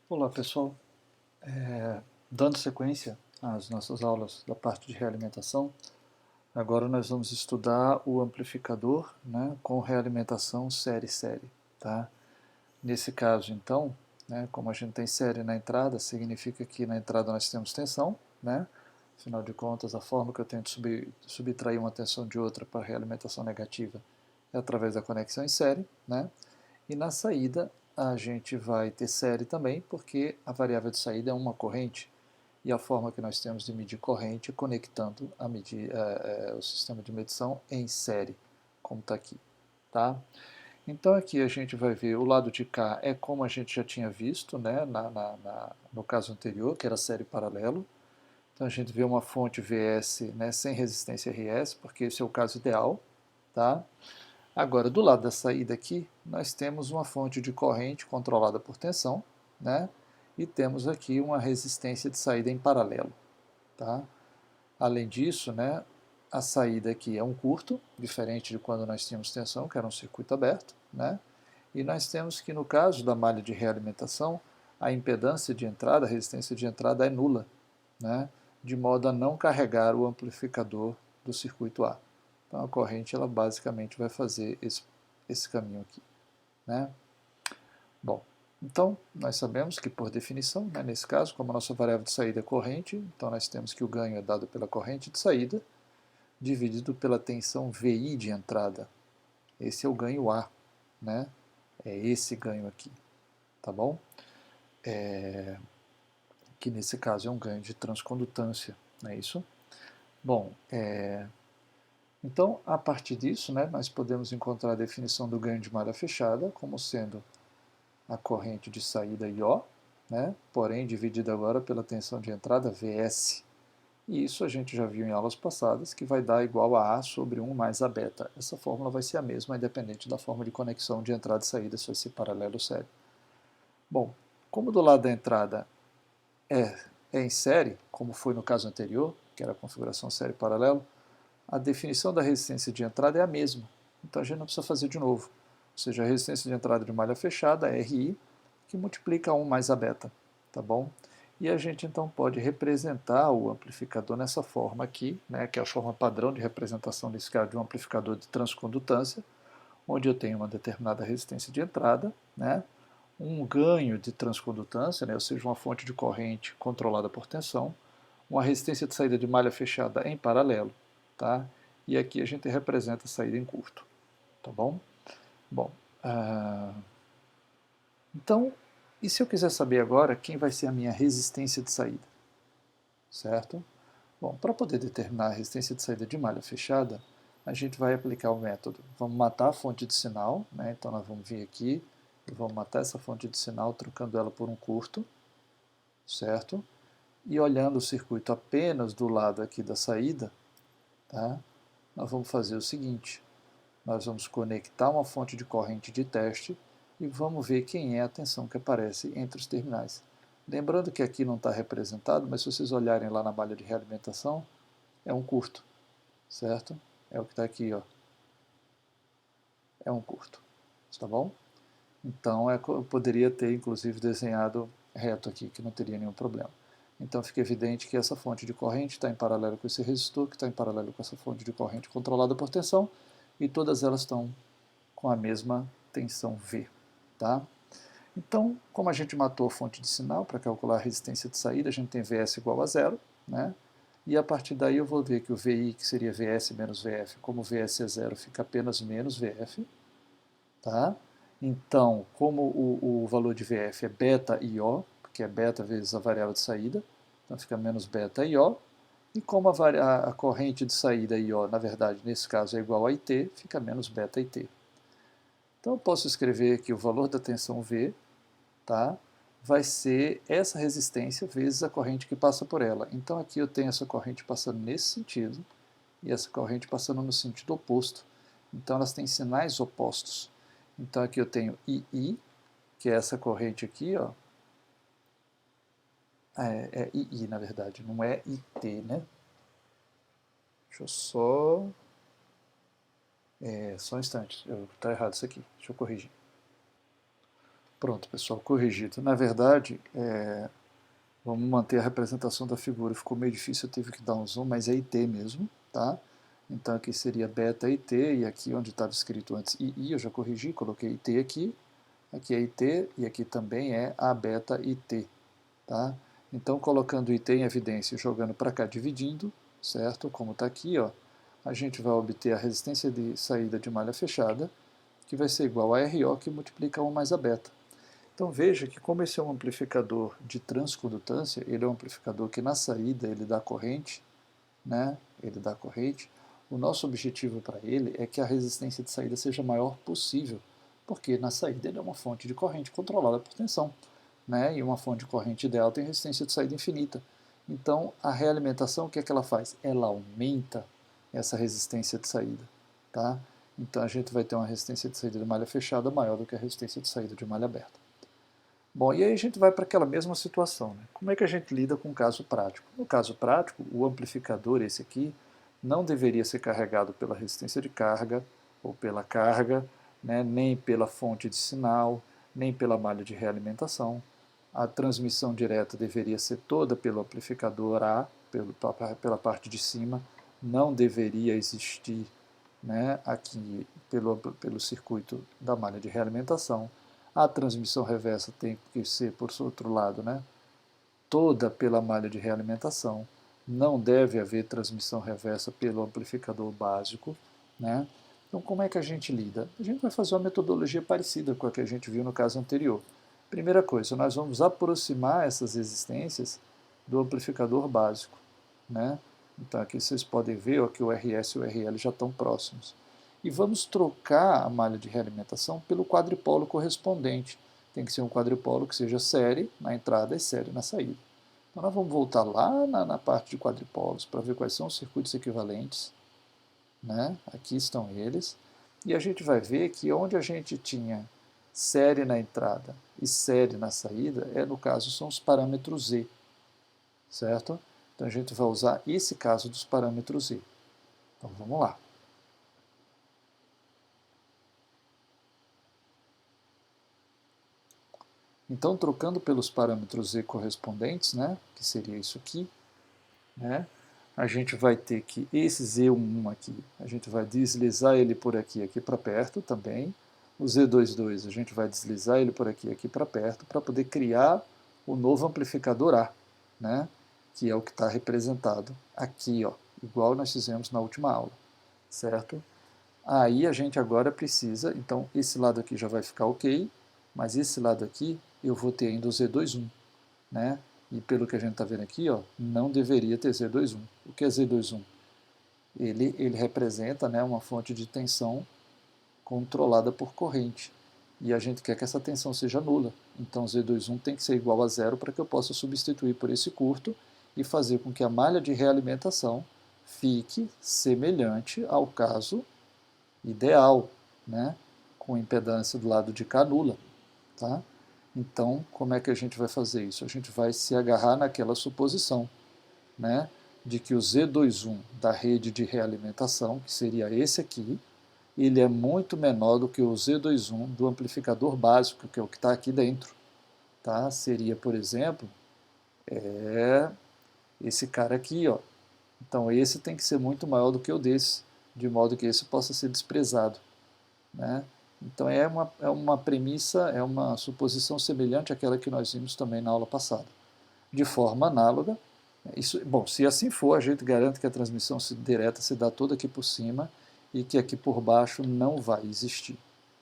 Olá pessoal, dando sequência às nossas aulas da parte de realimentação, agora nós vamos estudar o amplificador, né, com realimentação série-série. Tá? Nesse caso então, né, como a gente tem série na entrada, significa que na entrada nós temos tensão, né? Afinal de contas, a forma que eu tenho de subtrair uma tensão de outra para realimentação negativa é através da conexão em série, né? E na saída a gente vai ter série também, porque a variável de saída é uma corrente, e a forma que nós temos de medir corrente conectando o sistema de medição em série, como está aqui. Tá? Então aqui a gente vai ver o lado de cá é como a gente já tinha visto, né, no caso anterior, que era série paralelo. Então a gente vê uma fonte VS, né, sem resistência RS, porque esse é o caso ideal. Tá? Agora, do lado da saída aqui, nós temos uma fonte de corrente controlada por tensão, né? E temos aqui uma resistência de saída em paralelo. Tá? Além disso, né, a saída aqui é um curto, diferente de quando nós tínhamos tensão, que era um circuito aberto. Né? E nós temos que, no caso da malha de realimentação, a impedância de entrada, a resistência de entrada é nula, né? De modo a não carregar o amplificador do circuito A. Então a corrente ela basicamente vai fazer esse caminho aqui. Né? Bom, então nós sabemos que por definição, né, nesse caso, como a nossa variável de saída é corrente, então nós temos que o ganho é dado pela corrente de saída, dividido pela tensão VI de entrada. Esse é o ganho A, né? É esse ganho aqui, tá bom? Que nesse caso é um ganho de transcondutância, não é isso? Bom, então, a partir disso, né, nós podemos encontrar a definição do ganho de malha fechada como sendo a corrente de saída IO, né, porém dividida agora pela tensão de entrada VS. E isso a gente já viu em aulas passadas, que vai dar igual a A sobre 1 mais A beta. Essa fórmula vai ser a mesma, independente da forma de conexão de entrada e saída, se vai ser paralelo ou série. Bom, como do lado da entrada é, é em série, como foi no caso anterior, que era a configuração série-paralelo, a definição da resistência de entrada é a mesma. Então a gente não precisa fazer de novo. Ou seja, a resistência de entrada de malha fechada é RI, que multiplica 1 mais a beta. Tá bom? E a gente então pode representar o amplificador nessa forma aqui, né, que é a forma padrão de representação nesse caso de um amplificador de transcondutância, onde eu tenho uma determinada resistência de entrada, né, um ganho de transcondutância, né, ou seja, uma fonte de corrente controlada por tensão, uma resistência de saída de malha fechada em paralelo, tá? E aqui a gente representa a saída em curto, tá bom? Bom, então, e se eu quiser saber agora quem vai ser a minha resistência de saída, certo? Bom, para poder determinar a resistência de saída de malha fechada, a gente vai aplicar o método. Vamos matar a fonte de sinal, né? Então nós vamos vir aqui e vamos matar essa fonte de sinal trocando ela por um curto, certo? E olhando o circuito apenas do lado aqui da saída, tá? Nós vamos fazer o seguinte, nós vamos conectar uma fonte de corrente de teste e vamos ver quem é a tensão que aparece entre os terminais. Lembrando que aqui não está representado, mas se vocês olharem lá na malha de realimentação, é um curto, certo? É o que está aqui, ó. É um curto, tá bom? Então eu poderia ter inclusive desenhado reto aqui, que não teria nenhum problema. Então fica evidente que essa fonte de corrente está em paralelo com esse resistor, que está em paralelo com essa fonte de corrente controlada por tensão, e todas elas estão com a mesma tensão V. Tá? Então, como a gente matou a fonte de sinal para calcular a resistência de saída, a gente tem Vs igual a zero, né? E a partir daí eu vou ver que o VI, que seria Vs menos Vf, como Vs é zero, fica apenas menos Vf. Tá? Então, como o valor de Vf é beta IO, porque é beta vezes a variável de saída, então fica menos beta IO. E como a corrente de saída IO, na verdade, nesse caso é igual a IT, fica menos beta IT. Então eu posso escrever que o valor da tensão V, tá, vai ser essa resistência vezes a corrente que passa por ela. Então aqui eu tenho essa corrente passando nesse sentido e essa corrente passando no sentido oposto. Então elas têm sinais opostos. Então aqui eu tenho II, que é essa corrente aqui, ó. É II na verdade, não é IT, né? Deixa eu só... só um instante, está errado isso aqui, deixa eu corrigir. Pronto, pessoal, corrigido. Na verdade, vamos manter a representação da figura. Ficou meio difícil, eu tive que dar um zoom, mas é IT mesmo, tá? Então aqui seria beta IT, e aqui onde estava escrito antes II, eu já corrigi, coloquei IT aqui. Aqui é IT, e aqui também é a beta IT, tá? Então, colocando o IT em evidência e jogando para cá, dividindo, certo? Como está aqui, ó, a gente vai obter a resistência de saída de malha fechada, que vai ser igual a RO, que multiplica 1 mais a beta. Então veja que como esse é um amplificador de transcondutância, ele é um amplificador que na saída ele dá corrente, né? Ele dá corrente. O nosso objetivo para ele é que a resistência de saída seja a maior possível, porque na saída ele é uma fonte de corrente controlada por tensão, né? E uma fonte de corrente ideal tem resistência de saída infinita. Então a realimentação, o que é que ela faz? Ela aumenta essa resistência de saída, tá? Então a gente vai ter uma resistência de saída de malha fechada maior do que a resistência de saída de malha aberta. Bom, e aí a gente vai para aquela mesma situação, né? Como é que a gente lida com o caso prático? No caso prático, o amplificador, esse aqui, não deveria ser carregado pela resistência de carga, ou pela carga, né? Nem pela fonte de sinal, nem pela malha de realimentação. A transmissão direta deveria ser toda pelo amplificador A, pela parte de cima, não deveria existir, né, aqui pelo circuito da malha de realimentação. A transmissão reversa tem que ser, por outro lado, né, toda pela malha de realimentação. Não deve haver transmissão reversa pelo amplificador básico, né? Então, como é que a gente lida? A gente vai fazer uma metodologia parecida com a que a gente viu no caso anterior. Primeira coisa, nós vamos aproximar essas resistências do amplificador básico, né? Então, aqui vocês podem ver ó, que o RS e o RL já estão próximos. E vamos trocar a malha de realimentação pelo quadripolo correspondente. Tem que ser um quadripolo que seja série na entrada e série na saída. Então nós vamos voltar lá na parte de quadripolos para ver quais são os circuitos equivalentes, né? Aqui estão eles. E a gente vai ver que onde a gente tinha série na entrada e série na saída, no caso são os parâmetros Z, certo? Então a gente vai usar esse caso dos parâmetros Z. Então vamos lá. Então, trocando pelos parâmetros Z correspondentes, né, que seria isso aqui, né, a gente vai ter que esse Z11 aqui, a gente vai deslizar ele por aqui para perto também. O Z22 a gente vai deslizar ele por aqui para perto, para poder criar o novo amplificador A, né, que é o que está representado aqui, ó, igual nós fizemos na última aula, certo? Aí a gente agora precisa, então esse lado aqui já vai ficar ok, mas esse lado aqui eu vou ter ainda o Z21, né? E pelo que a gente está vendo aqui, ó, não deveria ter Z21. O que é Z21? Ele representa, né, uma fonte de tensão controlada por corrente. E a gente quer que essa tensão seja nula. Então Z21 tem que ser igual a zero para que eu possa substituir por esse curto e fazer com que a malha de realimentação fique semelhante ao caso ideal, né, com impedância do lado de cá nula. Tá? Então, como é que a gente vai fazer isso? A gente vai se agarrar naquela suposição, né, de que o Z21 da rede de realimentação, que seria esse aqui, ele é muito menor do que o Z21 do amplificador básico, que é o que está aqui dentro. Tá? Seria, por exemplo, esse cara aqui. Ó. Então, esse tem que ser muito maior do que o desse, de modo que esse possa ser desprezado. Né? Então é uma premissa, é uma suposição semelhante àquela que nós vimos também na aula passada. De forma análoga, bom, se assim for, a gente garante que a transmissão direta se dá toda aqui por cima e que aqui por baixo não vai existir,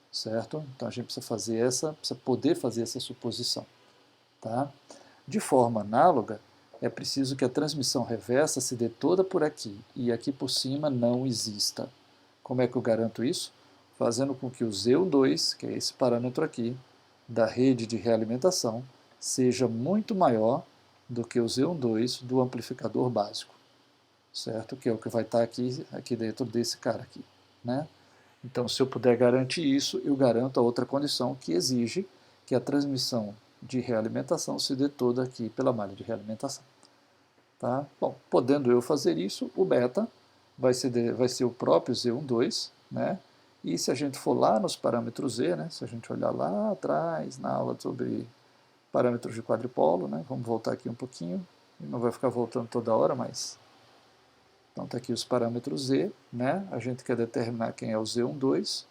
certo? Então a gente precisa poder fazer essa suposição. Tá? De forma análoga, é preciso que a transmissão reversa se dê toda por aqui e aqui por cima não exista. Como é que eu garanto isso? Fazendo com que o Z2, que é esse parâmetro aqui, da rede de realimentação, seja muito maior do que o Z12 do amplificador básico, certo? Que é o que vai estar aqui dentro desse cara aqui, né? Então, se eu puder garantir isso, eu garanto a outra condição que exige que a transmissão de realimentação se dê toda aqui pela malha de realimentação. Tá? Bom, podendo eu fazer isso, o beta vai ser o próprio Z12, né? E se a gente for lá nos parâmetros Z, né, se a gente olhar lá atrás, na aula sobre parâmetros de quadripolo, né, vamos voltar aqui um pouquinho, não vai ficar voltando toda hora, mas... Então está aqui os parâmetros Z, né, a gente quer determinar quem é o Z12,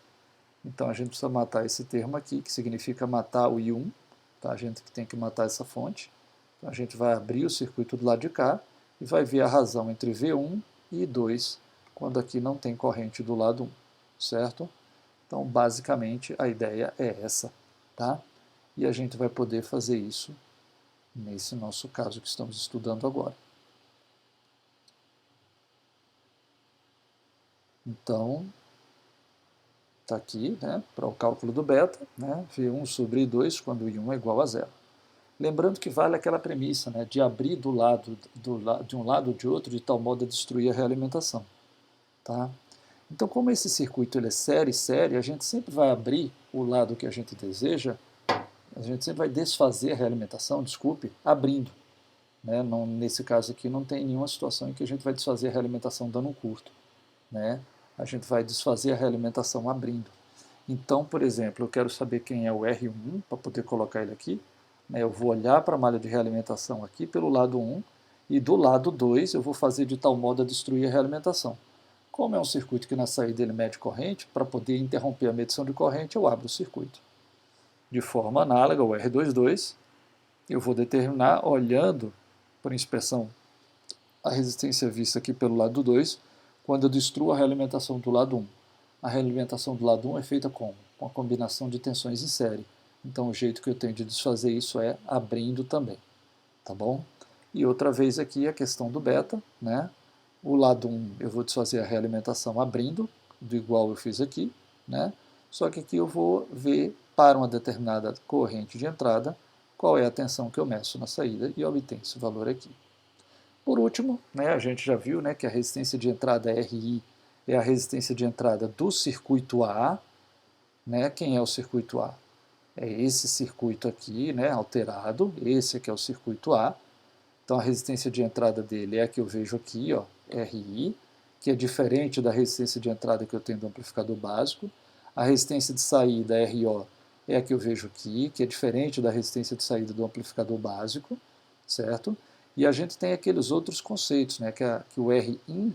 então a gente precisa matar esse termo aqui, que significa matar o I1, tá? A gente tem que matar essa fonte. Então a gente vai abrir o circuito do lado de cá e vai ver a razão entre V1 e I2, quando aqui não tem corrente do lado 1, certo? Então, basicamente, a ideia é essa, tá? E a gente vai poder fazer isso nesse nosso caso que estamos estudando agora. Então, está aqui, né, para o cálculo do beta, né, V1 sobre I2 quando I1 é igual a zero. Lembrando que vale aquela premissa, né, de abrir de um lado ou de outro de tal modo a destruir a realimentação. Tá? Então, como esse circuito ele é série, a gente sempre vai abrir o lado que a gente deseja, a gente sempre vai desfazer a realimentação, desculpe, abrindo. Né? Não, nesse caso aqui não tem nenhuma situação em que a gente vai desfazer a realimentação dando um curto. Né? A gente vai desfazer a realimentação abrindo. Então, por exemplo, eu quero saber quem é o R1 para poder colocar ele aqui. Né? Eu vou olhar para a malha de realimentação aqui pelo lado 1 e do lado 2 eu vou fazer de tal modo a destruir a realimentação. Como é um circuito que na saída ele mede corrente, para poder interromper a medição de corrente, eu abro o circuito. De forma análoga, o R22, eu vou determinar, olhando por inspeção, a resistência vista aqui pelo lado 2, quando eu destruo a realimentação do lado 1. A realimentação do lado 1 é feita como? Com a combinação de tensões em série. Então o jeito que eu tenho de desfazer isso é abrindo também. Tá bom? E outra vez aqui a questão do beta, né? O lado 1 eu vou desfazer a realimentação abrindo, do igual eu fiz aqui, né? Só que aqui eu vou ver para uma determinada corrente de entrada qual é a tensão que eu meço na saída e obtenho esse valor aqui. Por último, né, a gente já viu, né, que a resistência de entrada RI é a resistência de entrada do circuito A. Né? Quem é o circuito A? É esse circuito aqui, né, alterado, esse aqui é o circuito A. Então a resistência de entrada dele é a que eu vejo aqui, ó, RI, que é diferente da resistência de entrada que eu tenho do amplificador básico. A resistência de saída, RO, é a que eu vejo aqui, que é diferente da resistência de saída do amplificador básico, certo? E a gente tem aqueles outros conceitos, né, que o Rin,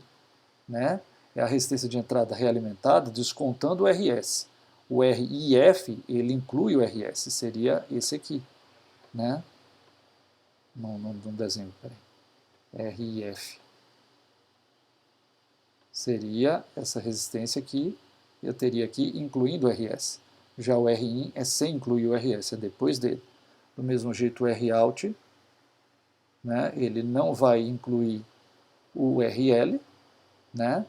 né, é a resistência de entrada realimentada, descontando o RS. O RIF, ele inclui o RS, seria esse aqui, né? Não desenho, peraí. RIF. Seria essa resistência aqui, eu teria aqui incluindo o RS. Já o RIN é sem incluir o RS, é depois dele. Do mesmo jeito o ROUT, né, ele não vai incluir o RL, né?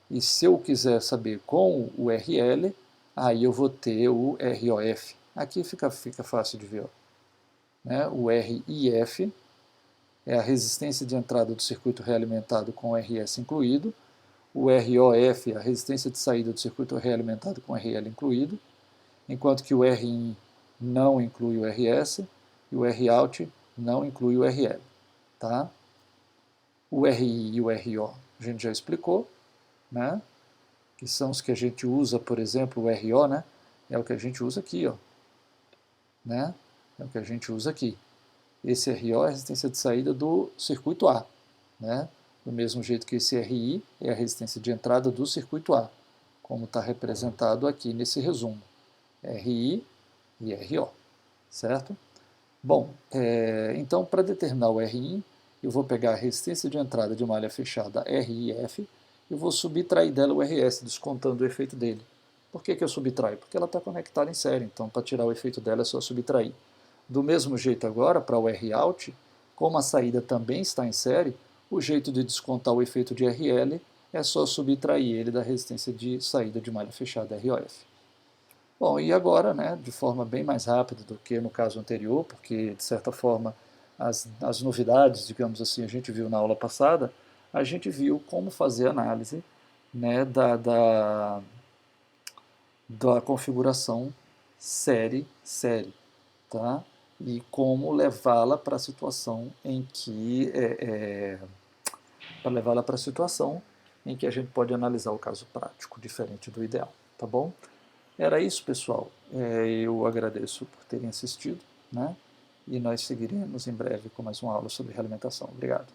E se eu quiser saber com o RL, aí eu vou ter o ROF. Aqui fica fácil de ver. Ó. Né? O RIF é a resistência de entrada do circuito realimentado com o RS incluído. O ROF é a resistência de saída do circuito realimentado com o RL incluído. Enquanto que o RIN não inclui o RS e o ROUT não inclui o RL. Tá? O RI e o RO a gente já explicou, né? Que são os que a gente usa, por exemplo, o RO, né? É o que a gente usa aqui, ó. Né? É o que a gente usa aqui. Esse RO é a resistência de saída do circuito A, né? Do mesmo jeito que esse RI é a resistência de entrada do circuito A, como está representado aqui nesse resumo. RI e RO, certo? Bom, então para determinar o RI, eu vou pegar a resistência de entrada de malha fechada RIF e vou subtrair dela o RS, descontando o efeito dele. Por que eu subtraio? Porque ela está conectada em série, então para tirar o efeito dela é só subtrair. Do mesmo jeito agora, para o ROUT, como a saída também está em série, o jeito de descontar o efeito de RL é só subtrair ele da resistência de saída de malha fechada ROF. Bom, e agora, né, de forma bem mais rápida do que no caso anterior, porque de certa forma as novidades, digamos assim, a gente viu na aula passada, a gente viu como fazer análise, né, da configuração série, tá? E como levá-la para a situação em que para levá-la para a situação em que a gente pode analisar o caso prático, diferente do ideal. tá bom? Era isso, pessoal. Eu agradeço por terem assistido, né? E nós seguiremos em breve com mais uma aula sobre realimentação. Obrigado.